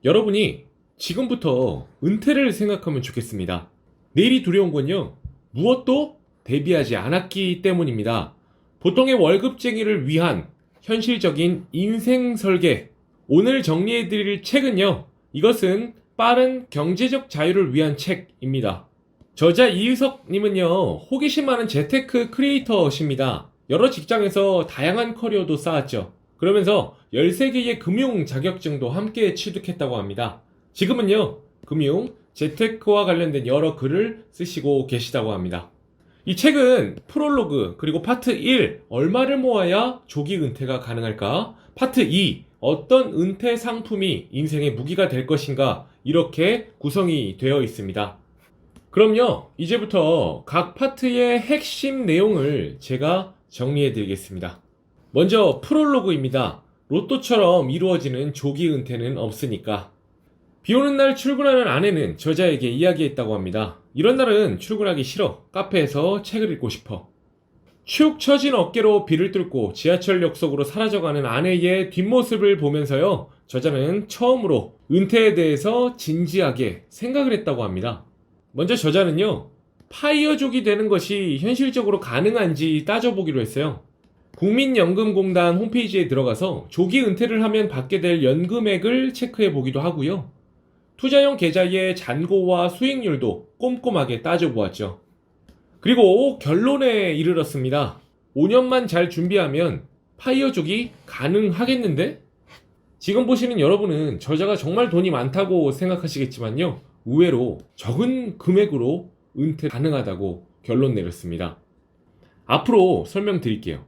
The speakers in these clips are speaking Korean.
여러분이 지금부터 은퇴를 생각하면 좋겠습니다. 내일이 두려운 건요, 무엇도 대비하지 않았기 때문입니다. 보통의 월급쟁이를 위한 현실적인 인생 설계. 오늘 정리해드릴 책은요, 이것은 빠른 경제적 자유를 위한 책입니다. 저자 이의석님은요, 호기심 많은 재테크 크리에이터십니다. 여러 직장에서 다양한 커리어도 쌓았죠. 그러면서 13개의 금융 자격증도 함께 취득했다고 합니다. 지금은요, 금융, 재테크와 관련된 여러 글을 쓰시고 계시다고 합니다. 이 책은 프롤로그, 그리고 파트 1, 얼마를 모아야 조기 은퇴가 가능할까? 파트 2, 어떤 은퇴 상품이 인생의 무기가 될 것인가? 이렇게 구성이 되어 있습니다. 그럼요, 이제부터 각 파트의 핵심 내용을 제가 정리해 드리겠습니다. 먼저 프롤로그입니다. 로또처럼 이루어지는 조기 은퇴는 없으니까. 비 오는 날 출근하는 아내는 저자에게 이야기했다고 합니다. 이런 날은 출근하기 싫어. 카페에서 책을 읽고 싶어. 축 처진 어깨로 비를 뚫고 지하철역 속으로 사라져가는 아내의 뒷모습을 보면서요, 저자는 처음으로 은퇴에 대해서 진지하게 생각을 했다고 합니다. 먼저 저자는요, 파이어족이 되는 것이 현실적으로 가능한지 따져보기로 했어요. 국민연금공단 홈페이지에 들어가서 조기 은퇴를 하면 받게 될 연금액을 체크해 보기도 하고요. 투자용 계좌의 잔고와 수익률도 꼼꼼하게 따져보았죠. 그리고 결론에 이르렀습니다. 5년만 잘 준비하면 파이어족이 가능하겠는데? 지금 보시는 여러분은 저자가 정말 돈이 많다고 생각하시겠지만요, 의외로 적은 금액으로 은퇴 가능하다고 결론 내렸습니다. 앞으로 설명드릴게요.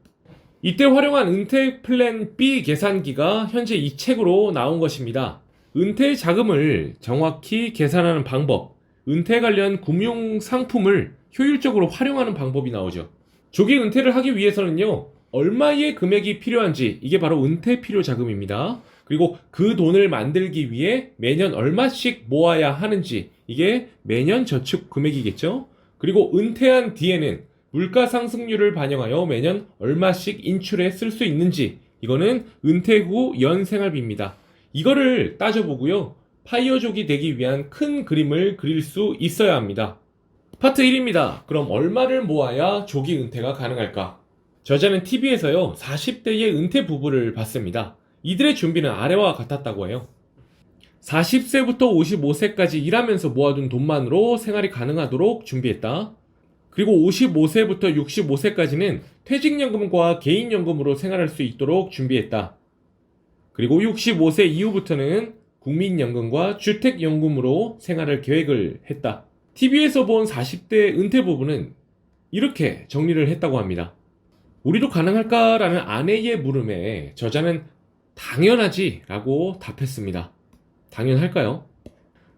이때 활용한 은퇴 플랜 B 계산기가 현재 이 책으로 나온 것입니다. 은퇴 자금을 정확히 계산하는 방법, 은퇴 관련 금융 상품을 효율적으로 활용하는 방법이 나오죠. 조기 은퇴를 하기 위해서는요, 얼마의 금액이 필요한지, 이게 바로 은퇴 필요 자금입니다. 그리고 그 돈을 만들기 위해 매년 얼마씩 모아야 하는지, 이게 매년 저축 금액이겠죠. 그리고 은퇴한 뒤에는 물가 상승률을 반영하여 매년 얼마씩 인출해 쓸 수 있는지, 이거는 은퇴 후 연생활비입니다. 이거를 따져보고요, 파이어족이 되기 위한 큰 그림을 그릴 수 있어야 합니다. 파트 1입니다. 그럼 얼마를 모아야 조기 은퇴가 가능할까? 저자는 TV에서요, 40대의 은퇴 부부를 봤습니다. 이들의 준비는 아래와 같았다고 해요. 40세부터 55세까지 일하면서 모아둔 돈만으로 생활이 가능하도록 준비했다. 그리고 55세부터 65세까지는 퇴직연금과 개인연금으로 생활할 수 있도록 준비했다. 그리고 65세 이후부터는 국민연금과 주택연금으로 생활을 계획을 했다. TV에서 본 40대 은퇴 부부는 이렇게 정리를 했다고 합니다. 우리도 가능할까라는 아내의 물음에 저자는 당연하지 라고 답했습니다. 당연할까요?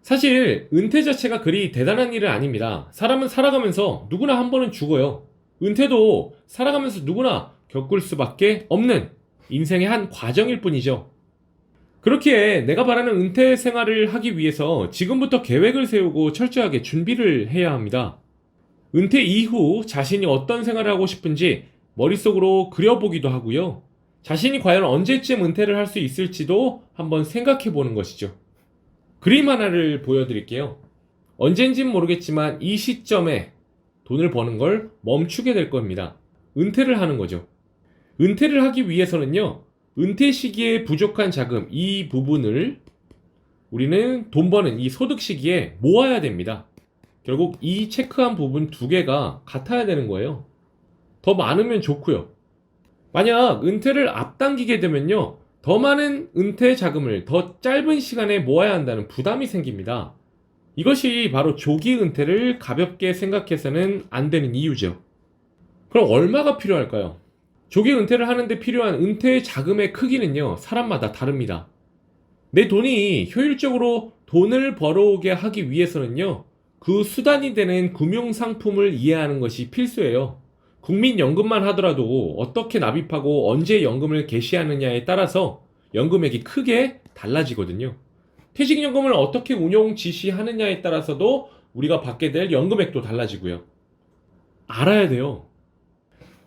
사실 은퇴 자체가 그리 대단한 일은 아닙니다. 사람은 살아가면서 누구나 한 번은 죽어요. 은퇴도 살아가면서 누구나 겪을 수밖에 없는 인생의 한 과정일 뿐이죠. 그렇기에 내가 바라는 은퇴 생활을 하기 위해서 지금부터 계획을 세우고 철저하게 준비를 해야 합니다. 은퇴 이후 자신이 어떤 생활을 하고 싶은지 머릿속으로 그려보기도 하고요. 자신이 과연 언제쯤 은퇴를 할 수 있을지도 한번 생각해 보는 것이죠. 그림 하나를 보여드릴게요. 언젠진 모르겠지만 이 시점에 돈을 버는 걸 멈추게 될 겁니다. 은퇴를 하는 거죠. 은퇴를 하기 위해서는요, 은퇴 시기에 부족한 자금, 이 부분을 우리는 돈 버는 이 소득 시기에 모아야 됩니다. 결국 이 체크한 부분 두 개가 같아야 되는 거예요. 더 많으면 좋고요. 만약 은퇴를 앞당기게 되면요, 더 많은 은퇴 자금을 더 짧은 시간에 모아야 한다는 부담이 생깁니다. 이것이 바로 조기 은퇴를 가볍게 생각해서는 안 되는 이유죠. 그럼 얼마가 필요할까요? 조기 은퇴를 하는데 필요한 은퇴 자금의 크기는요, 사람마다 다릅니다. 내 돈이 효율적으로 돈을 벌어오게 하기 위해서는요, 그 수단이 되는 금융상품을 이해하는 것이 필수예요. 국민연금만 하더라도 어떻게 납입하고 언제 연금을 개시하느냐에 따라서 연금액이 크게 달라지거든요. 퇴직연금을 어떻게 운용 지시하느냐에 따라서도 우리가 받게 될 연금액도 달라지고요. 알아야 돼요.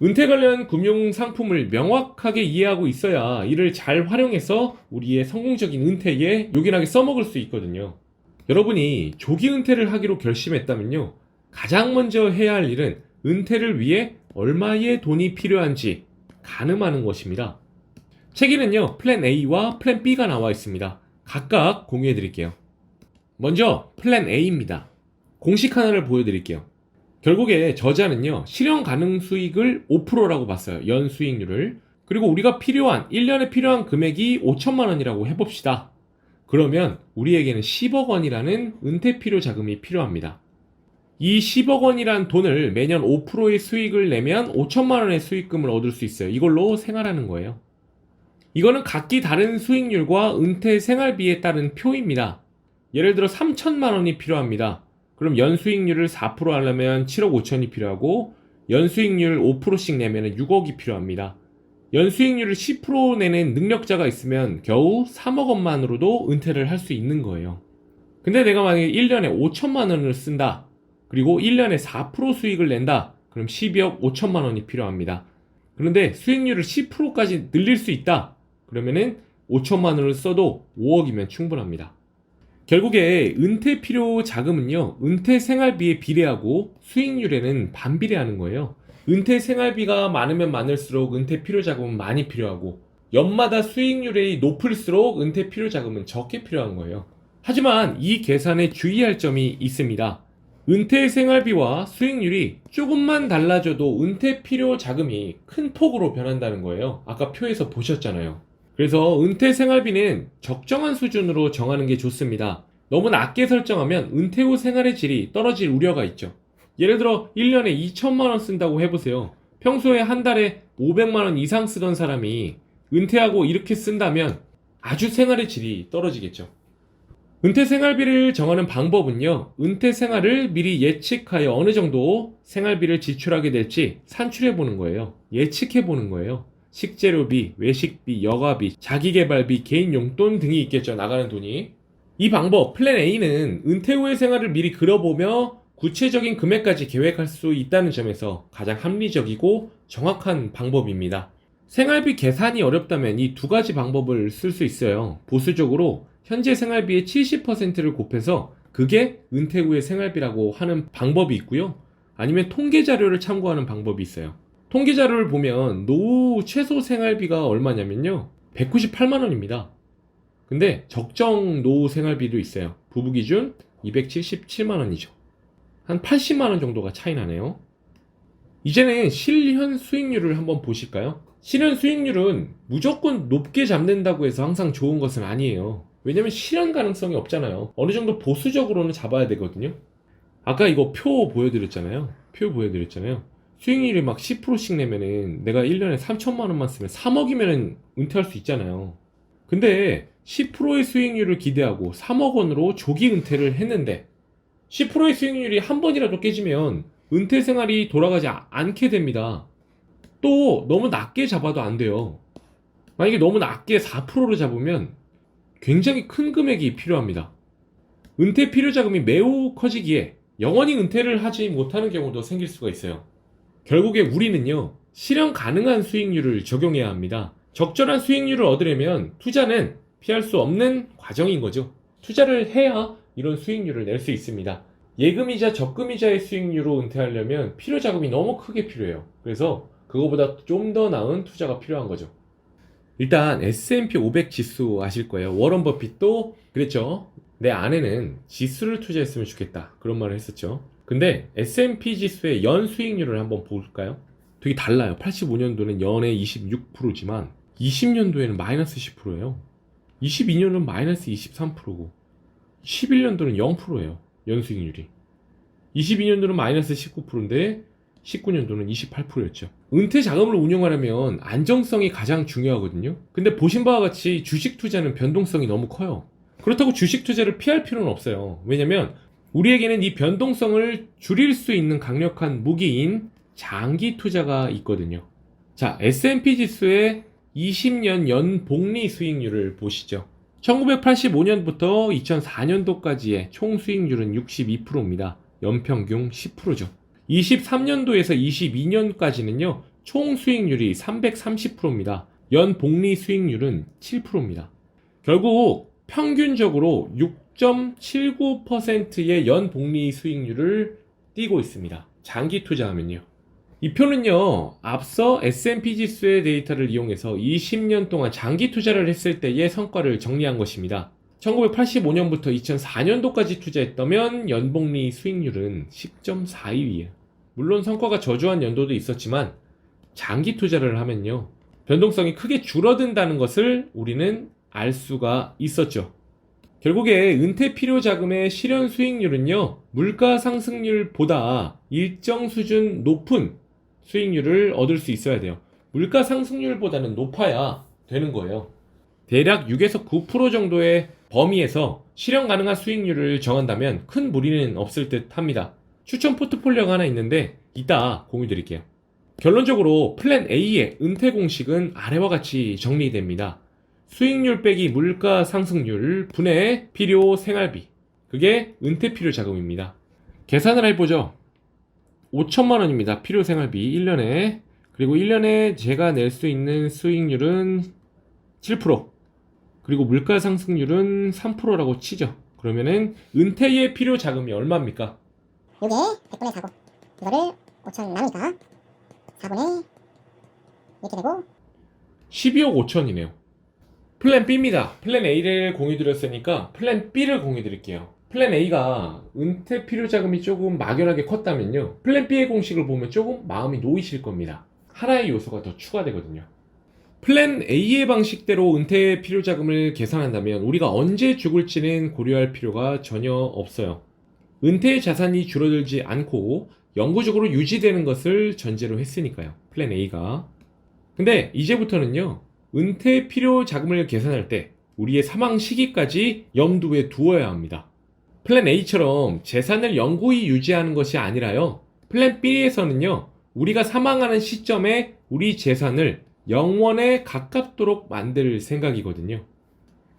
은퇴 관련 금융 상품을 명확하게 이해하고 있어야 이를 잘 활용해서 우리의 성공적인 은퇴에 요긴하게 써먹을 수 있거든요. 여러분이 조기 은퇴를 하기로 결심했다면요, 가장 먼저 해야 할 일은 은퇴를 위해 얼마의 돈이 필요한지 가늠하는 것입니다. 책에는요, 플랜 A와 플랜 B가 나와 있습니다. 각각 공유해 드릴게요. 먼저 플랜 A입니다. 공식 하나를 보여드릴게요. 결국에 저자는요, 실현 가능 수익을 5%라고 봤어요. 연 수익률을. 그리고 우리가 1년에 필요한 금액이 5천만 원이라고 해봅시다. 그러면 우리에게는 10억 원이라는 은퇴 필요 자금이 필요합니다. 이 10억 원이란 돈을 매년 5%의 수익을 내면 5천만 원의 수익금을 얻을 수 있어요. 이걸로 생활하는 거예요. 이거는 각기 다른 수익률과 은퇴 생활비에 따른 표입니다. 예를 들어 3천만 원이 필요합니다. 그럼 연수익률을 4% 하려면 7억 5천이 필요하고, 연수익률 5%씩 내면 6억이 필요합니다. 연수익률을 10% 내는 능력자가 있으면 겨우 3억 원만으로도 은퇴를 할 수 있는 거예요. 근데 내가 만약에 1년에 5천만 원을 쓴다. 그리고 1년에 4% 수익을 낸다. 그럼 12억 5천만 원이 필요합니다. 그런데 수익률을 10%까지 늘릴 수 있다. 그러면은 5천만 원을 써도 5억이면 충분합니다. 결국에 은퇴 필요 자금은요, 은퇴 생활비에 비례하고 수익률에는 반비례하는 거예요. 은퇴 생활비가 많으면 많을수록 은퇴 필요 자금은 많이 필요하고, 연마다 수익률이 높을수록 은퇴 필요 자금은 적게 필요한 거예요. 하지만 이 계산에 주의할 점이 있습니다. 은퇴 생활비와 수익률이 조금만 달라져도 은퇴 필요 자금이 큰 폭으로 변한다는 거예요. 아까 표에서 보셨잖아요. 그래서 은퇴 생활비는 적정한 수준으로 정하는 게 좋습니다. 너무 낮게 설정하면 은퇴 후 생활의 질이 떨어질 우려가 있죠. 예를 들어 1년에 2천만 원 쓴다고 해보세요. 평소에 한 달에 500만 원 이상 쓰던 사람이 은퇴하고 이렇게 쓴다면 아주 생활의 질이 떨어지겠죠. 은퇴 생활비를 정하는 방법은요, 은퇴 생활을 미리 예측하여 어느 정도 생활비를 지출하게 될지 산출해 보는 거예요. 예측해 보는 거예요. 식재료비, 외식비, 여가비, 자기계발비, 개인 용돈 등이 있겠죠. 나가는 돈이. 이 방법, 플랜 A는 은퇴 후의 생활을 미리 그려보며 구체적인 금액까지 계획할 수 있다는 점에서 가장 합리적이고 정확한 방법입니다. 생활비 계산이 어렵다면 이 두 가지 방법을 쓸 수 있어요. 보수적으로 현재 생활비의 70%를 곱해서 그게 은퇴 후의 생활비라고 하는 방법이 있고요. 아니면 통계 자료를 참고하는 방법이 있어요. 통계 자료를 보면 노후 최소 생활비가 얼마냐면요, 198만 원입니다. 근데 적정 노후 생활비도 있어요. 부부 기준 277만 원이죠. 한 80만 원 정도가 차이 나네요. 이제는 실현 수익률을 한번 보실까요? 실현 수익률은 무조건 높게 잡는다고 해서 항상 좋은 것은 아니에요. 왜냐면 실현 가능성이 없잖아요. 어느 정도 보수적으로는 잡아야 되거든요. 아까 이거 표 보여드렸잖아요. 수익률이 막 10%씩 내면은 내가 1년에 3천만 원만 쓰면 3억이면은 은퇴할 수 있잖아요. 근데 10%의 수익률을 기대하고 3억 원으로 조기 은퇴를 했는데 10%의 수익률이 한 번이라도 깨지면 은퇴 생활이 돌아가지 않게 됩니다. 또 너무 낮게 잡아도 안 돼요. 만약에 너무 낮게 4%로 잡으면 굉장히 큰 금액이 필요합니다. 은퇴 필요 자금이 매우 커지기에 영원히 은퇴를 하지 못하는 경우도 생길 수가 있어요. 결국에 우리는요, 실현 가능한 수익률을 적용해야 합니다. 적절한 수익률을 얻으려면 투자는 피할 수 없는 과정인 거죠. 투자를 해야 이런 수익률을 낼 수 있습니다. 예금이자 적금이자의 수익률로 은퇴하려면 필요 자금이 너무 크게 필요해요. 그래서 그거보다 좀 더 나은 투자가 필요한 거죠. 일단 S&P 500 지수 아실 거예요. 워런 버핏도 그랬죠. 내 아내는 지수를 투자했으면 좋겠다, 그런 말을 했었죠. 근데 S&P 지수의 연 수익률을 한번 볼까요? 되게 달라요. 85년도는 연에 26%지만 20년도에는 마이너스 10%예요. 22년은 마이너스 23%고 11년도는 0%예요. 연 수익률이. 22년도는 마이너스 19%인데 19년도는 28%였죠. 은퇴 자금을 운용하려면 안정성이 가장 중요하거든요. 근데 보신 바와 같이 주식 투자는 변동성이 너무 커요. 그렇다고 주식 투자를 피할 필요는 없어요. 왜냐면 우리에게는 이 변동성을 줄일 수 있는 강력한 무기인 장기 투자가 있거든요. 자, S&P 지수의 20년 연 복리 수익률을 보시죠. 1985년부터 2004년도까지의 총 수익률은 62%입니다. 연평균 10%죠. 23년도에서 22년까지는요, 총 수익률이 330%입니다. 연 복리 수익률은 7%입니다. 결국 평균적으로 6.79%의 연 복리 수익률을 띄고 있습니다. 장기 투자하면요. 이 표는요, 앞서 S&P 지수의 데이터를 이용해서 20년 동안 장기 투자를 했을 때의 성과를 정리한 것입니다. 1985년부터 2004년도까지 투자했다면 연복리 수익률은 10.42예요. 물론 성과가 저조한 연도도 있었지만 장기 투자를 하면요, 변동성이 크게 줄어든다는 것을 우리는 알 수가 있었죠. 결국에 은퇴 필요 자금의 실현 수익률은요, 물가 상승률보다 일정 수준 높은 수익률을 얻을 수 있어야 돼요. 물가 상승률보다는 높아야 되는 거예요. 대략 6에서 9% 정도의 범위에서 실현 가능한 수익률을 정한다면 큰 무리는 없을 듯 합니다. 추천 포트폴리오가 하나 있는데 이따 공유 드릴게요. 결론적으로 플랜 A의 은퇴 공식은 아래와 같이 정리됩니다. 수익률 빼기 물가 상승률 분의 필요 생활비, 그게 은퇴 필요 자금입니다. 계산을 해보죠. 5천만 원입니다. 필요 생활비 1년에. 그리고 1년에 제가 낼 수 있는 수익률은 7%, 그리고 물가 상승률은 3%라고 치죠. 그러면은 은퇴의 필요 자금이 얼마입니까? 요게 100분의 4고 이거를 5천 나누니까 4분의 이렇게 되고 12억 5천이네요. 플랜 B입니다. 플랜 A를 공유 드렸으니까 플랜 B를 공유 드릴게요. 플랜 A가 은퇴 필요 자금이 조금 막연하게 컸다면요, 플랜 B의 공식을 보면 조금 마음이 놓이실 겁니다. 하나의 요소가 더 추가되거든요. 플랜 A의 방식대로 은퇴 필요 자금을 계산한다면 우리가 언제 죽을지는 고려할 필요가 전혀 없어요. 은퇴 자산이 줄어들지 않고 영구적으로 유지되는 것을 전제로 했으니까요, 플랜 A가. 근데 이제부터는요, 은퇴 필요 자금을 계산할 때 우리의 사망 시기까지 염두에 두어야 합니다. 플랜 A처럼 재산을 영구히 유지하는 것이 아니라요, 플랜 B에서는요, 우리가 사망하는 시점에 우리 재산을 영원에 가깝도록 만들 생각이거든요.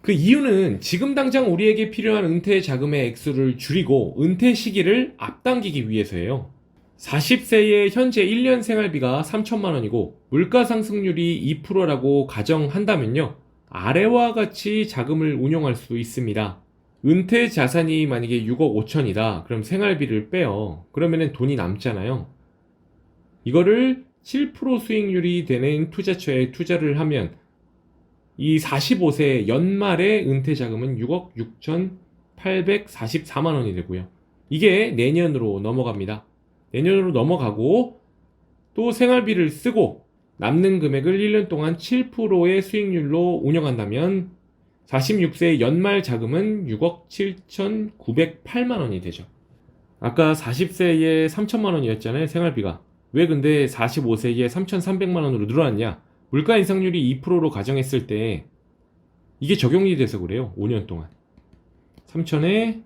그 이유는 지금 당장 우리에게 필요한 은퇴 자금의 액수를 줄이고 은퇴 시기를 앞당기기 위해서예요. 40세의 현재 1년 생활비가 3천만 원이고 물가 상승률이 2%라고 가정한다면요, 아래와 같이 자금을 운용할 수 있습니다. 은퇴 자산이 만약에 6억 5천이다. 그럼 생활비를 빼요. 그러면은 돈이 남잖아요. 이거를 7% 수익률이 되는 투자처에 투자를 하면 이 45세 연말의 은퇴 자금은 6억 6,844만 원이 되고요. 이게 내년으로 넘어갑니다. 내년으로 넘어가고 또 생활비를 쓰고 남는 금액을 1년 동안 7%의 수익률로 운영한다면 46세의 연말 자금은 6억 7,908만 원이 되죠. 아까 40세에 3천만 원이었잖아요, 생활비가. 왜 근데 45세에 3,300만 원으로 늘어났냐? 물가 인상률이 2%로 가정했을 때 이게 적용이 돼서 그래요. 5년 동안 3,000에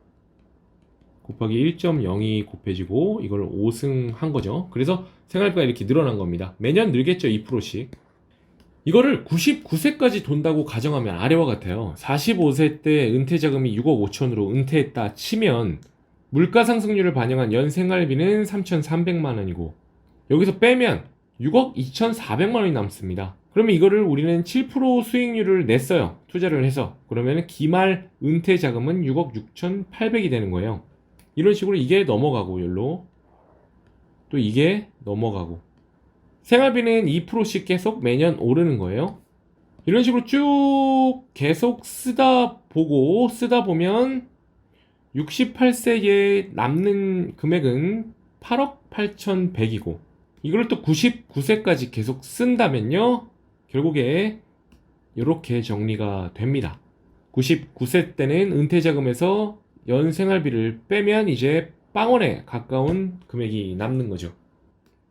곱하기 1.02 곱해지고 이걸 5승한 거죠. 그래서 생활비가 이렇게 늘어난 겁니다. 매년 늘겠죠, 2%씩. 이거를 99세까지 돈다고 가정하면 아래와 같아요. 45세 때 은퇴 자금이 6억 5천으로 은퇴했다 치면 물가 상승률을 반영한 연 생활비는 3,300만 원이고 여기서 빼면 6억 2,400만 원이 남습니다. 그러면 이거를 우리는 7% 수익률을 냈어요, 투자를 해서. 그러면 기말 은퇴 자금은 6억 6,800이 되는 거예요. 이런 식으로 이게 넘어가고 열로 또 이게 넘어가고 생활비는 2%씩 계속 매년 오르는 거예요. 이런 식으로 쭉 계속 쓰다 보면 68세에 남는 금액은 8억 8,100이고 이걸 또 99세까지 계속 쓴다면요, 결국에 이렇게 정리가 됩니다. 99세 때는 은퇴자금에서 연 생활비를 빼면 이제 빵원에 가까운 금액이 남는 거죠.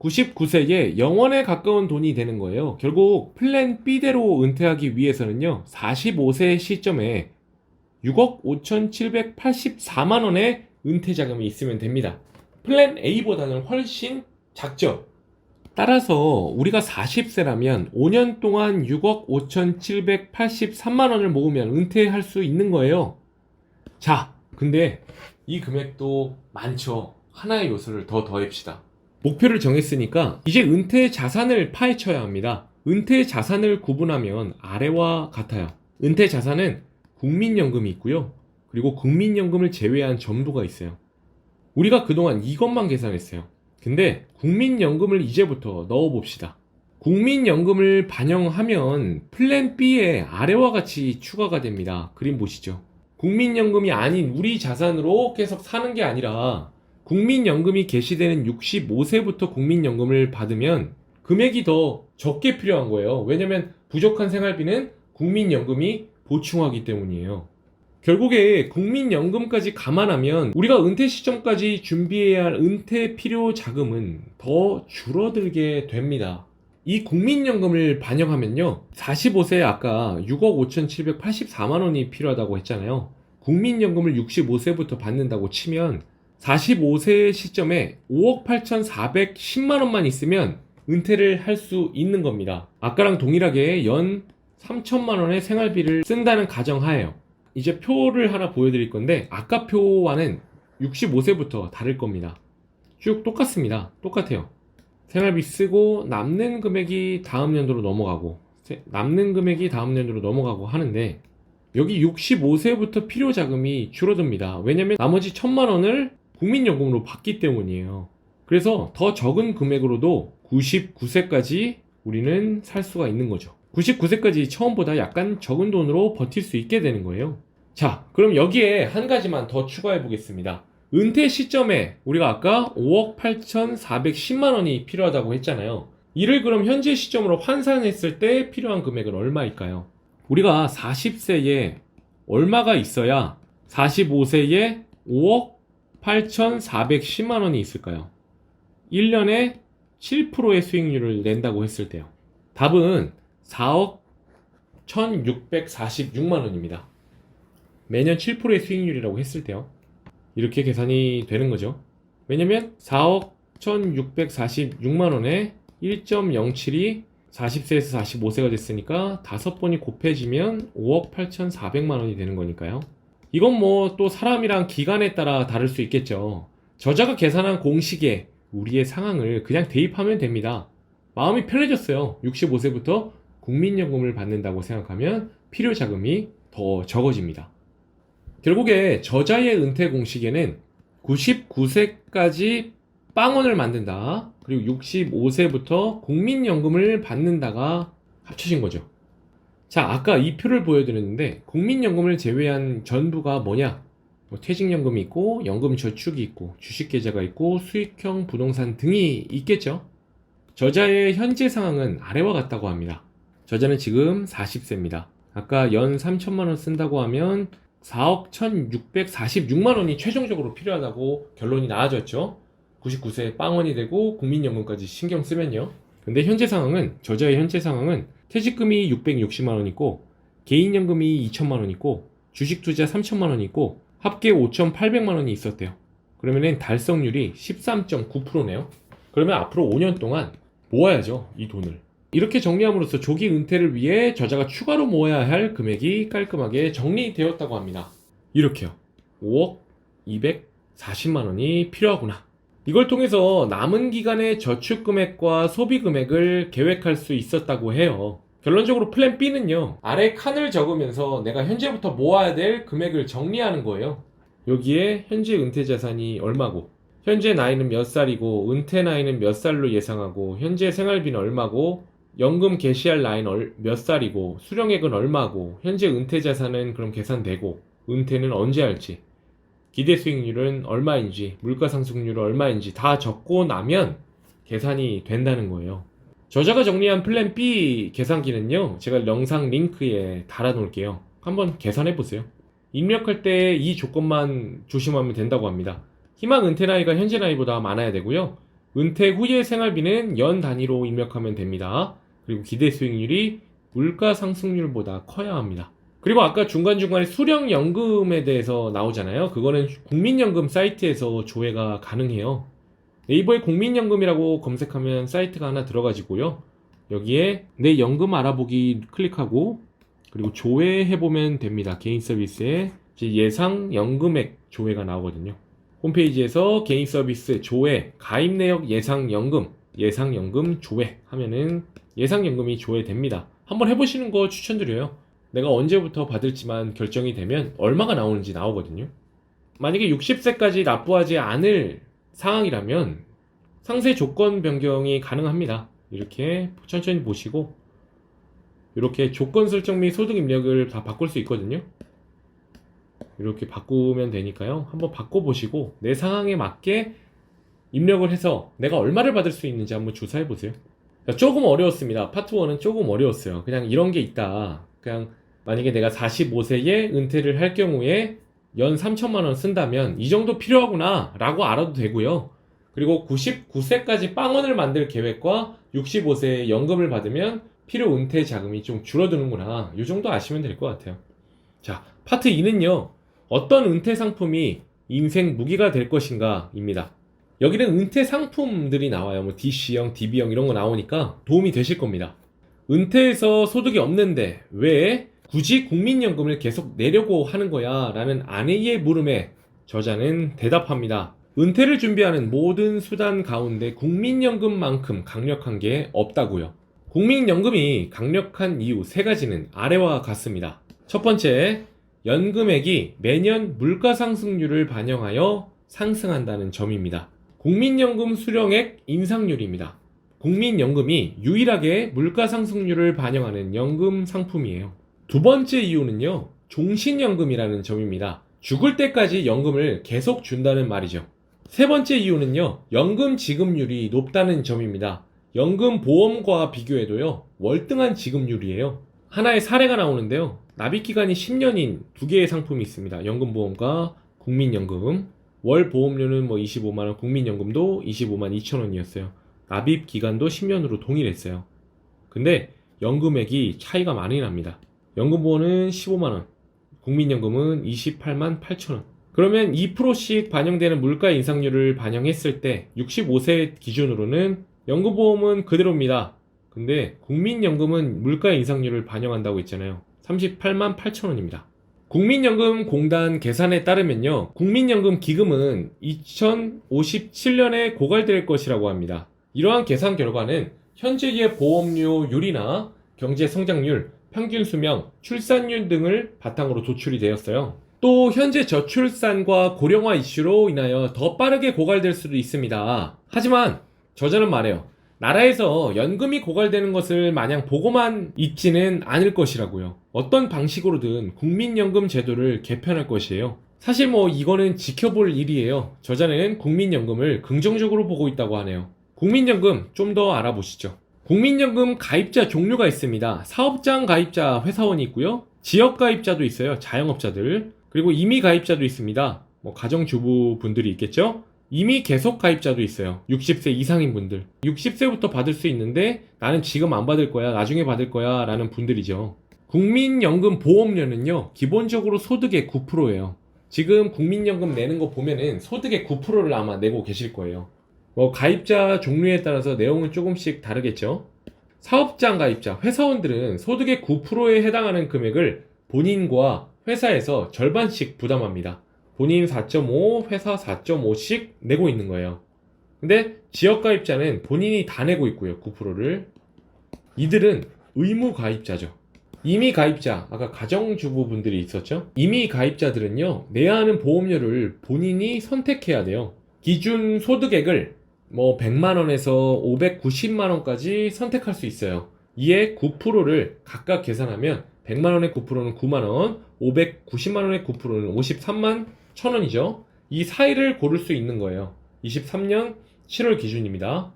99세에 0원에 가까운 돈이 되는 거예요. 결국 플랜 B대로 은퇴하기 위해서는요, 45세 시점에 6억 5,784만 원의 은퇴자금이 있으면 됩니다. 플랜 A보다는 훨씬 작죠. 따라서 우리가 40세라면 5년 동안 6억 5,783만 원을 모으면 은퇴할 수 있는 거예요. 자, 근데 이 금액도 많죠. 하나의 요소를 더 더합시다. 목표를 정했으니까 이제 은퇴 자산을 파헤쳐야 합니다. 은퇴 자산을 구분하면 아래와 같아요. 은퇴 자산은 국민연금이 있고요. 그리고 국민연금을 제외한 전부가 있어요. 우리가 그동안 이것만 계산했어요. 근데 국민연금을 이제부터 넣어봅시다. 국민연금을 반영하면 플랜 B에 아래와 같이 추가가 됩니다. 그림 보시죠. 국민연금이 아닌 우리 자산으로 계속 사는 게 아니라 국민연금이 개시되는 65세부터 국민연금을 받으면 금액이 더 적게 필요한 거예요. 왜냐면 부족한 생활비는 국민연금이 보충하기 때문이에요. 결국에 국민연금까지 감안하면 우리가 은퇴 시점까지 준비해야 할 은퇴 필요 자금은 더 줄어들게 됩니다. 이 국민연금을 반영하면요, 45세에 아까 6억 5,784만 원이 필요하다고 했잖아요. 국민연금을 65세부터 받는다고 치면 45세 시점에 5억 8,410만 원만 있으면 은퇴를 할 수 있는 겁니다. 아까랑 동일하게 연 3천만 원의 생활비를 쓴다는 가정하에요. 이제 표를 하나 보여드릴 건데 아까 표와는 65세부터 다를 겁니다. 쭉 똑같습니다. 똑같아요. 생활비 쓰고 남는 금액이 다음 연도로 넘어가고 하는데 여기 65세부터 필요 자금이 줄어듭니다. 왜냐면 나머지 1,000만 원을 국민연금으로 받기 때문이에요. 그래서 더 적은 금액으로도 99세까지 우리는 살 수가 있는 거죠. 99세까지 처음보다 약간 적은 돈으로 버틸 수 있게 되는 거예요. 자, 그럼 여기에 한 가지만 더 추가해 보겠습니다. 은퇴 시점에 우리가 아까 5억 8,410만 원이 필요하다고 했잖아요. 이를 그럼 현재 시점으로 환산했을 때 필요한 금액은 얼마일까요? 우리가 40세에 얼마가 있어야 45세에 5억 8,410만 원이 있을까요? 1년에 7%의 수익률을 낸다고 했을 때요. 답은 4억 1,646만 원입니다. 매년 7%의 수익률이라고 했을 때요. 이렇게 계산이 되는 거죠. 왜냐면 4억 1,646만 원에 1.07이 40세에서 45세가 됐으니까 5번이 곱해지면 5억 8,400만 원이 되는 거니까요. 이건 뭐 또 사람이랑 기간에 따라 다를 수 있겠죠. 저자가 계산한 공식에 우리의 상황을 그냥 대입하면 됩니다. 마음이 편해졌어요. 65세부터 국민연금을 받는다고 생각하면 필요 자금이 더 적어집니다. 결국에 저자의 은퇴 공식에는 99세까지 빵원을 만든다. 그리고 65세부터 국민연금을 받는다가 합쳐진 거죠. 자, 아까 이 표를 보여드렸는데 국민연금을 제외한 전부가 뭐냐? 퇴직연금이 있고 연금저축이 있고 주식계좌가 있고 수익형 부동산 등이 있겠죠. 저자의 현재 상황은 아래와 같다고 합니다. 저자는 지금 40세입니다. 아까 연 3천만 원 쓴다고 하면 4억 1,646만 원이 최종적으로 필요하다고 결론이 나와졌죠. 99세 빵원이 되고 국민연금까지 신경 쓰면요. 근데 저자의 현재 상황은 퇴직금이 660만 원 있고 개인연금이 2천만 원 있고 주식투자 3천만 원 있고 합계 5,800만 원이 있었대요. 그러면 달성률이 13.9%네요. 그러면 앞으로 5년 동안 모아야죠, 이 돈을. 이렇게 정리함으로써 조기 은퇴를 위해 저자가 추가로 모아야 할 금액이 깔끔하게 정리되었다고 합니다. 이렇게요. 5억 240만 원이 필요하구나. 이걸 통해서 남은 기간의 저축 금액과 소비 금액을 계획할 수 있었다고 해요. 결론적으로 플랜 B는요, 아래 칸을 적으면서 내가 현재부터 모아야 될 금액을 정리하는 거예요. 여기에 현재 은퇴 자산이 얼마고, 현재 나이는 몇 살이고, 은퇴 나이는 몇 살로 예상하고, 현재 생활비는 얼마고, 연금 개시할 나이는 몇 살이고, 수령액은 얼마고, 현재 은퇴 자산은 그럼 계산되고, 은퇴는 언제 할지, 기대 수익률은 얼마인지, 물가 상승률은 얼마인지 다 적고 나면 계산이 된다는 거예요. 저자가 정리한 플랜 B 계산기는요, 제가 영상 링크에 달아 놓을게요. 한번 계산해 보세요. 입력할 때 이 조건만 조심하면 된다고 합니다. 희망 은퇴 나이가 현재 나이보다 많아야 되고요. 은퇴 후의 생활비는 연 단위로 입력하면 됩니다. 그리고 기대 수익률이 물가 상승률보다 커야 합니다. 그리고 아까 중간중간에 수령연금에 대해서 나오잖아요. 그거는 국민연금 사이트에서 조회가 가능해요. 네이버에 국민연금이라고 검색하면 사이트가 하나 들어가지고요. 여기에 내 연금 알아보기 클릭하고 그리고 조회해보면 됩니다. 개인 서비스에 예상 연금액 조회가 나오거든요. 홈페이지에서 개인 서비스 조회, 가입 내역 예상연금 조회 하면은 예상연금이 조회됩니다. 한번 해보시는 거 추천드려요. 내가 언제부터 받을지만 결정이 되면 얼마가 나오는지 나오거든요. 만약에 60세까지 납부하지 않을 상황이라면 상세 조건 변경이 가능합니다. 이렇게 천천히 보시고 이렇게 조건 설정 및 소득 입력을 다 바꿀 수 있거든요. 이렇게 바꾸면 되니까요. 한번 바꿔보시고 내 상황에 맞게 입력을 해서 내가 얼마를 받을 수 있는지 한번 조사해 보세요. 조금 어려웠습니다. 파트 1은 조금 어려웠어요. 그냥 이런 게 있다. 그냥 만약에 내가 45세에 은퇴를 할 경우에 연 3천만 원 쓴다면 이 정도 필요하구나 라고 알아도 되고요. 그리고 99세까지 빵원을 만들 계획과 65세에 연금을 받으면 필요 은퇴 자금이 좀 줄어드는구나. 이 정도 아시면 될 것 같아요. 자, 파트 2는요. 어떤 은퇴 상품이 인생 무기가 될 것인가 입니다. 여기는 은퇴 상품들이 나와요. 뭐 DC형, DB형 이런 거 나오니까 도움이 되실 겁니다. 은퇴해서 소득이 없는데 왜 굳이 국민연금을 계속 내려고 하는 거야? 라는 아내의 물음에 저자는 대답합니다. 은퇴를 준비하는 모든 수단 가운데 국민연금만큼 강력한 게 없다고요. 국민연금이 강력한 이유 3가지는 아래와 같습니다. 첫 번째, 연금액이 매년 물가상승률을 반영하여 상승한다는 점입니다. 국민연금 수령액 인상률입니다. 국민연금이 유일하게 물가상승률을 반영하는 연금 상품이에요. 두 번째 이유는요, 종신연금이라는 점입니다. 죽을 때까지 연금을 계속 준다는 말이죠. 세 번째 이유는요, 연금 지급률이 높다는 점입니다. 연금 보험과 비교해도요, 월등한 지급률이에요. 하나의 사례가 나오는데요, 납입기간이 10년인 두 개의 상품이 있습니다. 연금보험과 국민연금. 월 보험료는 25만원, 국민연금도 25만 2천원이었어요. 납입기간도 10년으로 동일했어요. 근데 연금액이 차이가 많이 납니다. 연금보험은 15만원, 국민연금은 28만 8천원. 그러면 2%씩 반영되는 물가 인상률을 반영했을 때 65세 기준으로는 연금보험은 그대로입니다. 근데 국민연금은 물가 인상률을 반영한다고 했잖아요. 38만 8천원입니다. 국민연금 공단 계산에 따르면요, 국민연금 기금은 2057년에 고갈될 것이라고 합니다. 이러한 계산 결과는 현재의 보험료율이나 경제 성장률, 평균 수명, 출산율 등을 바탕으로 도출이 되었어요. 또 현재 저출산과 고령화 이슈로 인하여 더 빠르게 고갈될 수도 있습니다. 하지만 저자는 말해요. 나라에서 연금이 고갈되는 것을 마냥 보고만 있지는 않을 것이라고요. 어떤 방식으로든 국민연금 제도를 개편할 것이에요. 사실 이거는 지켜볼 일이에요. 저자는 국민연금을 긍정적으로 보고 있다고 하네요. 국민연금 좀 더 알아보시죠. 국민연금 가입자 종류가 있습니다. 사업장 가입자 회사원이 있고요. 지역 가입자도 있어요. 자영업자들. 그리고 임의 가입자도 있습니다. 가정주부 분들이 있겠죠? 이미 계속 가입자도 있어요. 60세 이상인 분들. 60세부터 받을 수 있는데 나는 지금 안 받을 거야, 나중에 받을 거야 라는 분들이죠. 국민연금 보험료는요, 기본적으로 소득의 9%예요. 지금 국민연금 내는 거 보면은 소득의 9%를 아마 내고 계실 거예요. 가입자 종류에 따라서 내용은 조금씩 다르겠죠. 사업장 가입자, 회사원들은 소득의 9%에 해당하는 금액을 본인과 회사에서 절반씩 부담합니다. 본인 4.5, 회사 4.5씩 내고 있는 거예요. 근데 지역가입자는 본인이 다 내고 있고요. 9%를. 이들은 의무가입자죠. 임의가입자, 아까 가정주부분들이 있었죠? 임의가입자들은요, 내야 하는 보험료를 본인이 선택해야 돼요. 기준 소득액을 100만원에서 590만원까지 선택할 수 있어요. 이에 9%를 각각 계산하면 100만원의 9%는 9만원, 590만원의 9%는 53만 1000원이죠. 이 사이를 고를 수 있는 거예요. 23년 7월 기준입니다.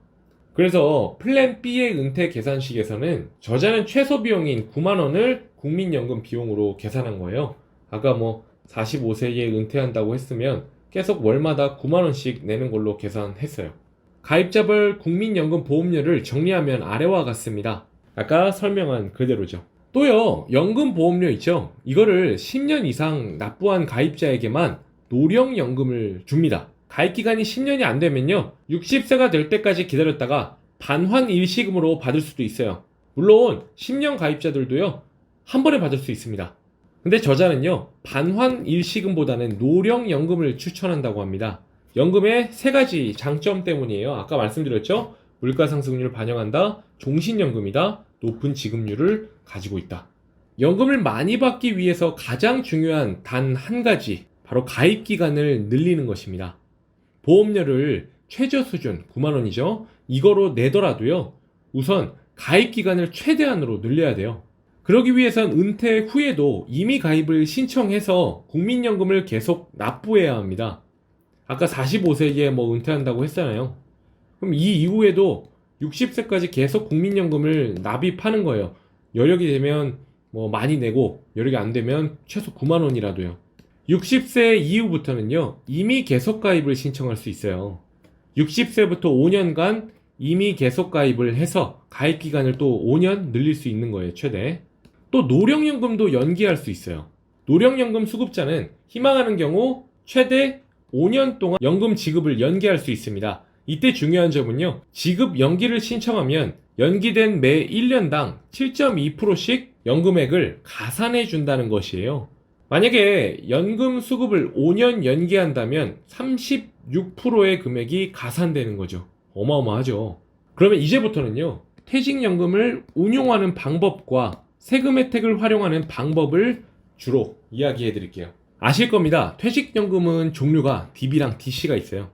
그래서 플랜 B의 은퇴 계산식에서는 저자는 최소 비용인 9만원을 국민연금 비용으로 계산한 거예요. 아까 45세에 은퇴한다고 했으면 계속 월마다 9만원씩 내는 걸로 계산했어요. 가입자별 국민연금 보험료를 정리하면 아래와 같습니다. 아까 설명한 그대로죠. 또요, 연금보험료 있죠? 이거를 10년 이상 납부한 가입자에게만 노령연금을 줍니다. 가입기간이 10년이 안 되면요, 60세가 될 때까지 기다렸다가 반환 일시금으로 받을 수도 있어요. 물론 10년 가입자들도요, 한 번에 받을 수 있습니다. 근데 저자는요, 반환 일시금보다는 노령연금을 추천한다고 합니다. 연금의 세 가지 장점 때문이에요. 아까 말씀드렸죠? 물가 상승률을 반영한다, 종신연금이다, 높은 지급률을 가지고 있다. 연금을 많이 받기 위해서 가장 중요한 단 한 가지, 바로 가입 기간을 늘리는 것입니다. 보험료를 최저 수준 9만 원이죠. 이거로 내더라도요, 우선 가입 기간을 최대한으로 늘려야 돼요. 그러기 위해선 은퇴 후에도 이미 가입을 신청해서 국민연금을 계속 납부해야 합니다. 아까 45세에 은퇴한다고 했잖아요. 그럼 이 이후에도 60세까지 계속 국민연금을 납입하는 거예요. 여력이 되면 많이 내고, 여력이 안 되면 최소 9만 원이라도요. 60세 이후부터는요, 이미 계속 가입을 신청할 수 있어요. 60세부터 5년간 이미 계속 가입을 해서 가입 기간을 또 5년 늘릴 수 있는 거예요, 최대. 또 노령연금도 연기할 수 있어요. 노령연금 수급자는 희망하는 경우 최대 5년 동안 연금 지급을 연기할 수 있습니다. 이때 중요한 점은요, 지급 연기를 신청하면 연기된 매 1년당 7.2%씩 연금액을 가산해 준다는 것이에요. 만약에 연금 수급을 5년 연기한다면 36%의 금액이 가산되는 거죠. 어마어마하죠. 그러면 이제부터는요, 퇴직연금을 운용하는 방법과 세금 혜택을 활용하는 방법을 주로 이야기해 드릴게요. 아실 겁니다. 퇴직연금은 종류가 DB랑 DC가 있어요.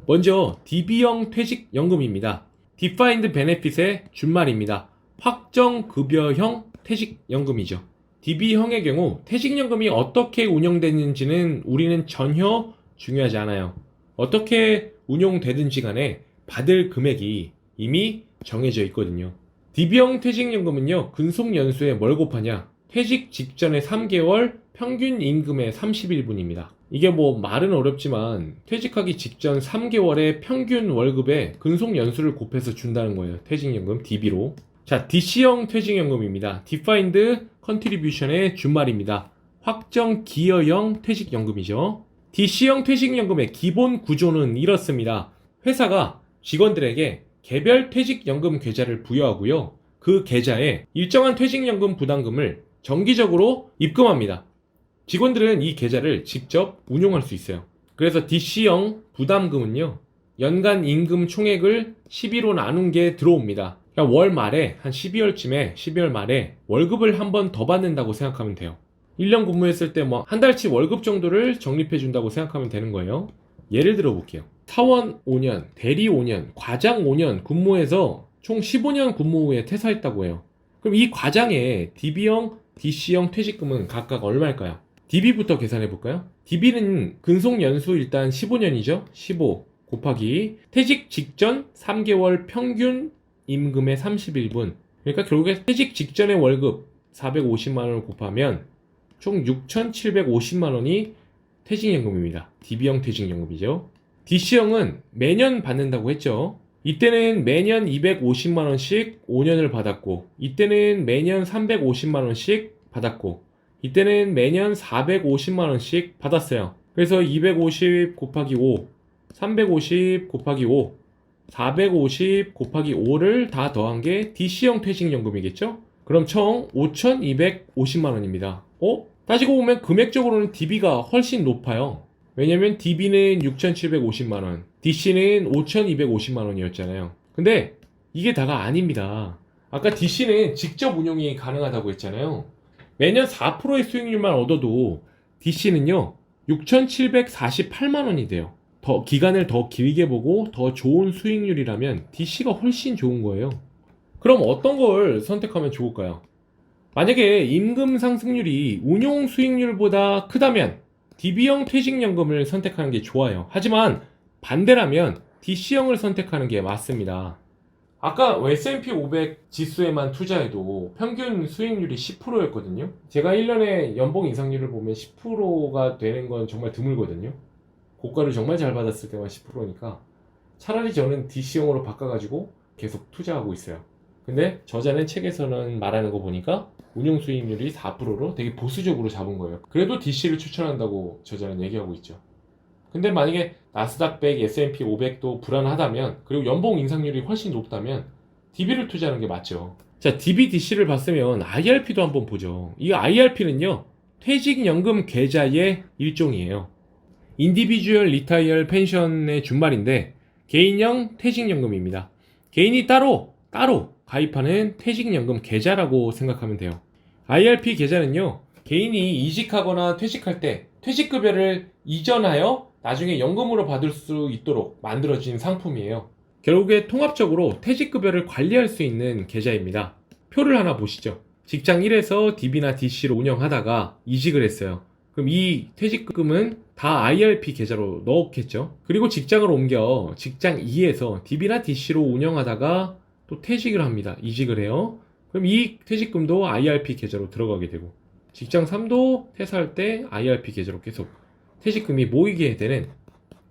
먼저 DB형 퇴직연금입니다. Defined Benefit의 준말입니다. 확정급여형 퇴직연금이죠. DB형의 경우 퇴직연금이 어떻게 운영되는지는 우리는 전혀 중요하지 않아요. 어떻게 운용되든지 간에 받을 금액이 이미 정해져 있거든요. DB형 퇴직연금은요, 근속연수에 뭘 곱하냐? 퇴직 직전의 3개월 평균 임금의 31분입니다. 이게 말은 어렵지만 퇴직하기 직전 3개월의 평균 월급에 근속연수를 곱해서 준다는 거예요. 퇴직연금 DB로. 자, DC형 퇴직연금입니다. Defined Contribution의 준말입니다. 확정기여형 퇴직연금이죠. DC형 퇴직연금의 기본 구조는 이렇습니다. 회사가 직원들에게 개별 퇴직연금 계좌를 부여하고요, 그 계좌에 일정한 퇴직연금 부담금을 정기적으로 입금합니다. 직원들은 이 계좌를 직접 운용할 수 있어요. 그래서 DC형 부담금은요, 연간 임금 총액을 12로 나눈 게 들어옵니다. 그러니까 월 말에 한 12월 말에 월급을 한 번 더 받는다고 생각하면 돼요. 1년 근무했을 때 한 달치 월급 정도를 적립해 준다고 생각하면 되는 거예요. 예를 들어 볼게요. 사원 5년, 대리 5년, 과장 5년 근무해서 총 15년 근무 후에 퇴사했다고 해요. 그럼 이 과장의 DB형, DC형 퇴직금은 각각 얼마일까요? DB부터 계산해 볼까요? DB는 근속연수 일단 15년이죠. 15 곱하기 퇴직 직전 3개월 평균 임금의 31분. 그러니까 결국에 퇴직 직전의 월급 450만원을 곱하면 총 6,750만원이 퇴직연금입니다. DB형 퇴직연금이죠. DC형은 매년 받는다고 했죠. 이때는 매년 250만원씩 5년을 받았고, 이때는 매년 350만원씩 받았고, 이때는 매년 450만원씩 받았어요. 그래서 250 곱하기 5, 350 곱하기 5, 450 곱하기 5를 다 더한 게 DC형 퇴직연금이겠죠? 그럼 총 5,250만원입니다. 따지고 보면 금액적으로는 DB가 훨씬 높아요. 왜냐면 DB는 6,750만원, DC는 5,250만원이었잖아요. 근데 이게 다가 아닙니다. 아까 DC는 직접 운용이 가능하다고 했잖아요. 매년 4%의 수익률만 얻어도 DC는요, 6,748만원이 돼요. 기간을 더 길게 보고 더 좋은 수익률이라면 DC가 훨씬 좋은 거예요. 그럼 어떤 걸 선택하면 좋을까요? 만약에 임금 상승률이 운용 수익률보다 크다면 DB형 퇴직연금을 선택하는 게 좋아요. 하지만 반대라면 DC형을 선택하는 게 맞습니다. 아까 S&P 500 지수에만 투자해도 평균 수익률이 10%였거든요. 제가 1년에 연봉 인상률을 보면 10%가 되는 건 정말 드물거든요. 고가를 정말 잘 받았을 때만 10%니까 차라리 저는 DC형으로 바꿔가지고 계속 투자하고 있어요. 근데 저자는 책에서는 말하는 거 보니까 운용 수익률이 4%로 되게 보수적으로 잡은 거예요. 그래도 DC를 추천한다고 저자는 얘기하고 있죠. 근데 만약에 나스닥 100, S&P 500도 불안하다면, 그리고 연봉 인상률이 훨씬 높다면 DB를 투자하는 게 맞죠. 자, DB, DC를 봤으면 IRP도 한번 보죠. 이 IRP는요, 퇴직연금 계좌의 일종이에요. 인디비주얼 리타이얼 펜션의 준말인데 개인형 퇴직연금입니다. 개인이 따로 가입하는 퇴직연금 계좌라고 생각하면 돼요. IRP 계좌는요, 개인이 이직하거나 퇴직할 때 퇴직급여를 이전하여 나중에 연금으로 받을 수 있도록 만들어진 상품이에요. 결국에 통합적으로 퇴직급여를 관리할 수 있는 계좌입니다. 표를 하나 보시죠. 직장 1에서 DB나 DC로 운영하다가 이직을 했어요. 그럼 이 퇴직금은 다 IRP 계좌로 넣었겠죠. 그리고 직장을 옮겨 직장 2에서 DB나 DC로 운영하다가 또 퇴직을 합니다. 이직을 해요. 그럼 이 퇴직금도 IRP 계좌로 들어가게 되고, 직장 3도 퇴사할 때 IRP 계좌로 계속 퇴직금이 모이게 되는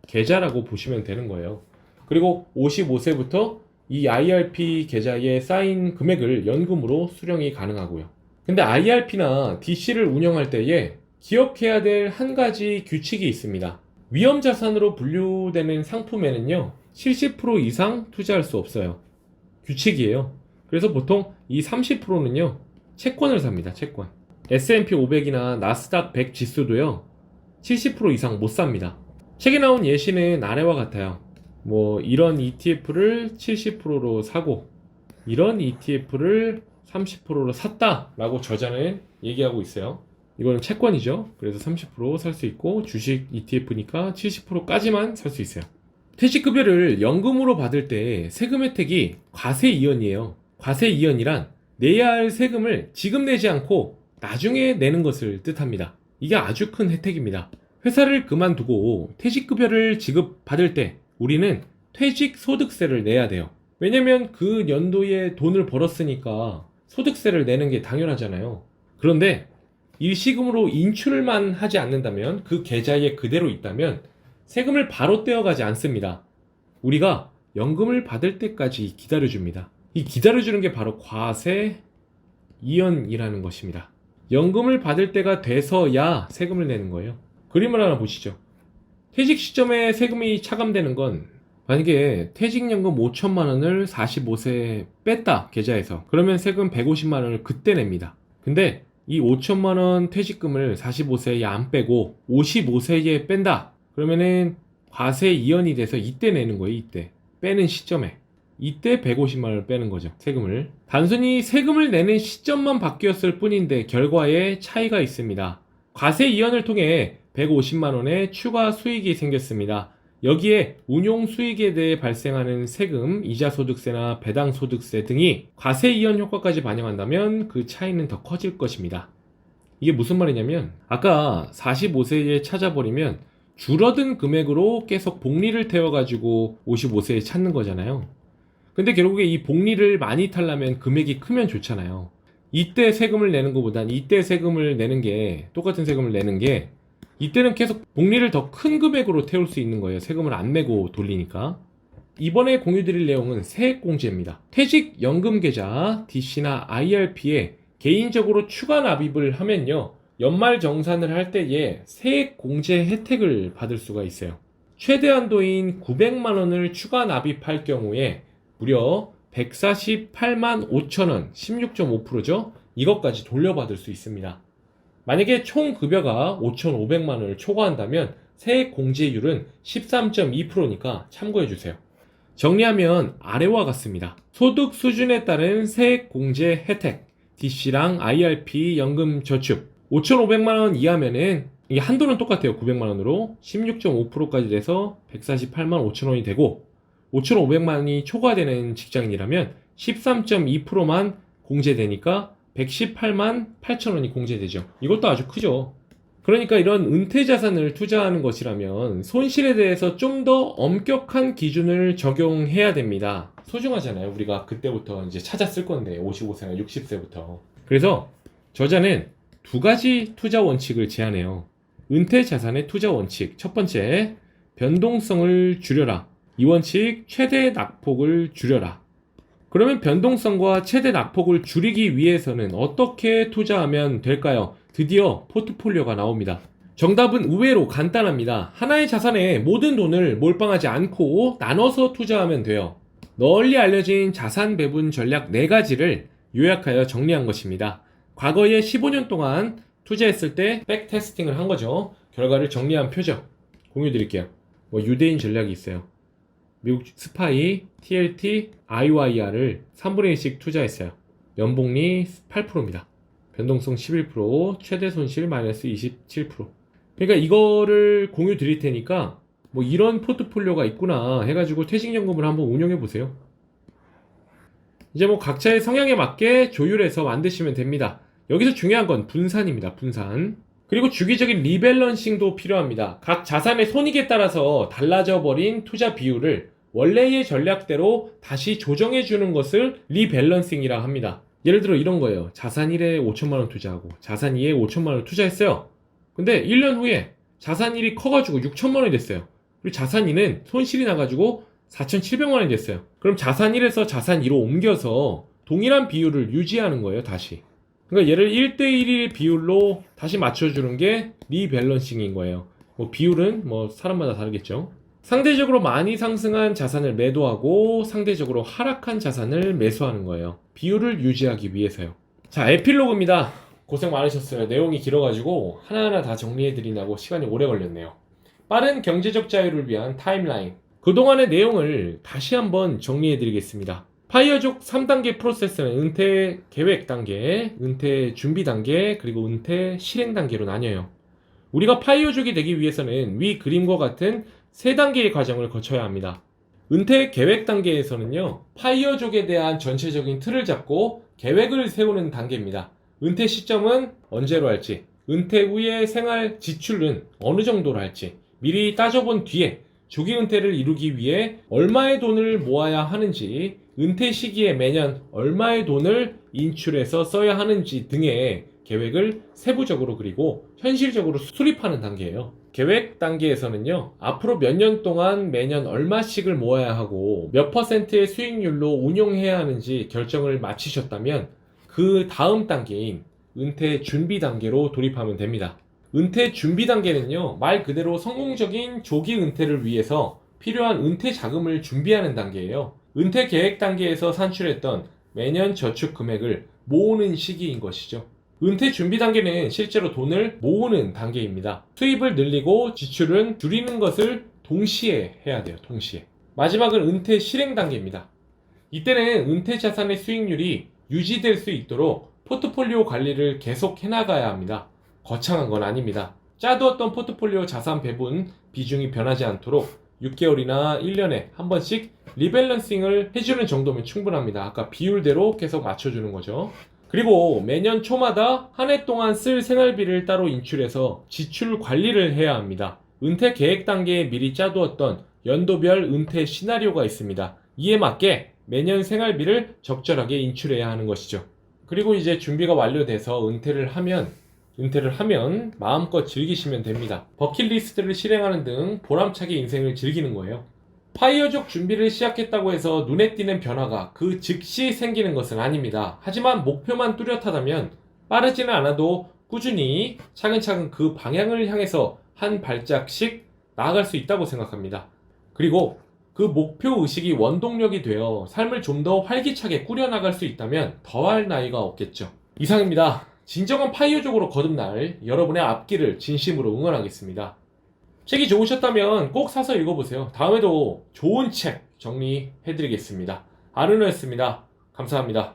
계좌라고 보시면 되는 거예요. 그리고 55세부터 이 IRP 계좌에 쌓인 금액을 연금으로 수령이 가능하고요. 근데 IRP나 DC를 운영할 때에 기억해야 될 한 가지 규칙이 있습니다. 위험자산으로 분류되는 상품에는요, 70% 이상 투자할 수 없어요. 규칙이에요. 그래서 보통 이 30%는요, 채권을 삽니다. 채권. S&P 500이나 나스닥 100 지수도요, 70% 이상 못 삽니다. 책에 나온 예시는 아래와 같아요. 이런 ETF를 70%로 사고 이런 ETF를 30%로 샀다 라고 저자는 얘기하고 있어요. 이거는 채권이죠. 그래서 30% 살 수 있고, 주식 ETF니까 70%까지만 살 수 있어요. 퇴직급여를 연금으로 받을 때 세금 혜택이 과세이연이에요. 과세이연이란 내야 할 세금을 지금 내지 않고 나중에 내는 것을 뜻합니다. 이게 아주 큰 혜택입니다. 회사를 그만두고 퇴직급여를 지급받을 때 우리는 퇴직소득세를 내야 돼요. 왜냐면 그 연도에 돈을 벌었으니까 소득세를 내는 게 당연하잖아요. 그런데 일시금으로 인출만 하지 않는다면, 그 계좌에 그대로 있다면 세금을 바로 떼어가지 않습니다. 우리가 연금을 받을 때까지 기다려줍니다. 이 기다려주는 게 바로 과세이연이라는 것입니다. 연금을 받을 때가 돼서야 세금을 내는 거예요. 그림을 하나 보시죠. 퇴직 시점에 세금이 차감되는 건, 만약에 퇴직연금 5천만 원을 45세에 뺐다, 계좌에서. 그러면 세금 150만 원을 그때 냅니다. 근데 이 5천만 원 퇴직금을 45세에 안 빼고 55세에 뺀다. 그러면은 과세 이연이 돼서 이때 내는 거예요. 이때. 빼는 시점에. 이때 150만 원을 빼는 거죠. 세금을. 단순히 세금을 내는 시점만 바뀌었을 뿐인데 결과에 차이가 있습니다. 과세 이연을 통해 150만 원의 추가 수익이 생겼습니다. 여기에 운용 수익에 대해 발생하는 세금, 이자소득세나 배당소득세 등이 과세이연 효과까지 반영한다면 그 차이는 더 커질 것입니다. 이게 무슨 말이냐면, 아까 45세에 찾아버리면 줄어든 금액으로 계속 복리를 태워가지고 55세에 찾는 거잖아요. 근데 결국에 이 복리를 많이 타려면 금액이 크면 좋잖아요. 이때 세금을 내는 것보단 이때 세금을 내는 게, 똑같은 세금을 내는 게, 이때는 계속 복리를 더 큰 금액으로 태울 수 있는 거예요. 세금을 안 내고 돌리니까. 이번에 공유드릴 내용은 세액공제입니다. 퇴직연금계좌 DC나 IRP에 개인적으로 추가 납입을 하면요, 연말정산을 할 때에 세액공제 혜택을 받을 수가 있어요. 최대 한도인 900만 원을 추가 납입할 경우에 무려 148만 5천 원, 16.5%죠? 이것까지 돌려받을 수 있습니다. 만약에 총 급여가 5,500만 원을 초과한다면 세액 공제율은 13.2%니까 참고해주세요. 정리하면 아래와 같습니다. 소득 수준에 따른 세액 공제 혜택, DC랑 IRP 연금 저축, 5,500만 원 이하면은, 이 한도는 똑같아요. 900만 원으로 16.5%까지 돼서 148만 5천 원이 되고, 5,500만 원이 초과되는 직장인이라면 13.2%만 공제되니까 118만 8천 원이 공제되죠. 이것도 아주 크죠. 그러니까 이런 은퇴자산을 투자하는 것이라면 손실에 대해서 좀 더 엄격한 기준을 적용해야 됩니다. 소중하잖아요. 우리가 그때부터 이제 찾았을 건데, 55세나 60세부터. 그래서 저자는 두 가지 투자 원칙을 제안해요. 은퇴자산의 투자 원칙. 첫 번째, 변동성을 줄여라. 이 원칙, 최대 낙폭을 줄여라. 그러면 변동성과 최대 낙폭을 줄이기 위해서는 어떻게 투자하면 될까요? 드디어 포트폴리오가 나옵니다. 정답은 의외로 간단합니다. 하나의 자산에 모든 돈을 몰빵하지 않고 나눠서 투자하면 돼요. 널리 알려진 자산 배분 전략 4가지를 요약하여 정리한 것입니다. 과거에 15년 동안 투자했을 때 백테스팅을 한 거죠. 결과를 정리한 표죠. 공유 드릴게요. 뭐 유대인 전략이 있어요. 미국 스파이, TLT, IYR을 3분의 1씩 투자했어요. 연복리 8%입니다. 변동성 11%, 최대 손실 마이너스 27%. 그러니까 이거를 공유 드릴 테니까 뭐 이런 포트폴리오가 있구나 해가지고 퇴직연금을 한번 운용해 보세요. 이제 뭐 각자의 성향에 맞게 조율해서 만드시면 됩니다. 여기서 중요한 건 분산입니다. 분산. 그리고 주기적인 리밸런싱도 필요합니다. 각 자산의 손익에 따라서 달라져 버린 투자 비율을 원래의 전략대로 다시 조정해 주는 것을 리밸런싱이라 합니다. 예를 들어 이런 거예요. 자산 1에 5천만원 투자하고 자산 2에 5천만원 투자했어요. 근데 1년 후에 자산 1이 커가지고 6천만원이 됐어요. 그리고 자산 2는 손실이 나가지고 4,700만원이 됐어요. 그럼 자산 1에서 자산 2로 옮겨서 동일한 비율을 유지하는 거예요. 다시. 그러니까 얘를 1대1의 비율로 다시 맞춰주는 게 리밸런싱인 거예요. 뭐 비율은 뭐 사람마다 다르겠죠. 상대적으로 많이 상승한 자산을 매도하고 상대적으로 하락한 자산을 매수하는 거예요. 비율을 유지하기 위해서요. 자, 에필로그입니다. 고생 많으셨어요. 내용이 길어가지고 하나하나 다 정리해드리냐고 시간이 오래 걸렸네요. 빠른 경제적 자유를 위한 타임라인. 그동안의 내용을 다시 한번 정리해드리겠습니다. 파이어족 3단계 프로세스는 은퇴 계획 단계, 은퇴 준비 단계, 그리고 은퇴 실행 단계로 나뉘어요. 우리가 파이어족이 되기 위해서는 위 그림과 같은 3단계의 과정을 거쳐야 합니다. 은퇴 계획 단계에서는요, 파이어족에 대한 전체적인 틀을 잡고 계획을 세우는 단계입니다. 은퇴 시점은 언제로 할지, 은퇴 후의 생활 지출은 어느 정도로 할지 미리 따져본 뒤에 조기 은퇴를 이루기 위해 얼마의 돈을 모아야 하는지, 은퇴 시기에 매년 얼마의 돈을 인출해서 써야 하는지 등의 계획을 세부적으로 그리고 현실적으로 수립하는 단계예요. 계획 단계에서는요, 앞으로 몇 년 동안 매년 얼마씩을 모아야 하고 몇 퍼센트의 수익률로 운용해야 하는지 결정을 마치셨다면 그 다음 단계인 은퇴 준비 단계로 돌입하면 됩니다. 은퇴 준비 단계는요, 말 그대로 성공적인 조기 은퇴를 위해서 필요한 은퇴 자금을 준비하는 단계예요. 은퇴 계획 단계에서 산출했던 매년 저축 금액을 모으는 시기인 것이죠. 은퇴 준비 단계는 실제로 돈을 모으는 단계입니다. 수입을 늘리고 지출은 줄이는 것을 동시에 해야 돼요. 동시에. 마지막은 은퇴 실행 단계입니다. 이때는 은퇴 자산의 수익률이 유지될 수 있도록 포트폴리오 관리를 계속 해나가야 합니다. 거창한 건 아닙니다. 짜두었던 포트폴리오 자산 배분 비중이 변하지 않도록 6개월이나 1년에 한 번씩 리밸런싱을 해주는 정도면 충분합니다. 아까 비율대로 계속 맞춰주는 거죠. 그리고 매년 초마다 한 해 동안 쓸 생활비를 따로 인출해서 지출 관리를 해야 합니다. 은퇴 계획 단계에 미리 짜두었던 연도별 은퇴 시나리오가 있습니다. 이에 맞게 매년 생활비를 적절하게 인출해야 하는 것이죠. 그리고 이제 준비가 완료돼서 은퇴를 하면 마음껏 즐기시면 됩니다. 버킷리스트를 실행하는 등 보람차게 인생을 즐기는 거예요. 파이어족 준비를 시작했다고 해서 눈에 띄는 변화가 그 즉시 생기는 것은 아닙니다. 하지만 목표만 뚜렷하다면 빠르지는 않아도 꾸준히 차근차근 그 방향을 향해서 한 발짝씩 나아갈 수 있다고 생각합니다. 그리고 그 목표 의식이 원동력이 되어 삶을 좀 더 활기차게 꾸려나갈 수 있다면 더할 나위가 없겠죠. 이상입니다. 진정한 파이어족으로 거듭날 여러분의 앞길을 진심으로 응원하겠습니다. 책이 좋으셨다면 꼭 사서 읽어보세요. 다음에도 좋은 책 정리해드리겠습니다. 아르노였습니다. 감사합니다.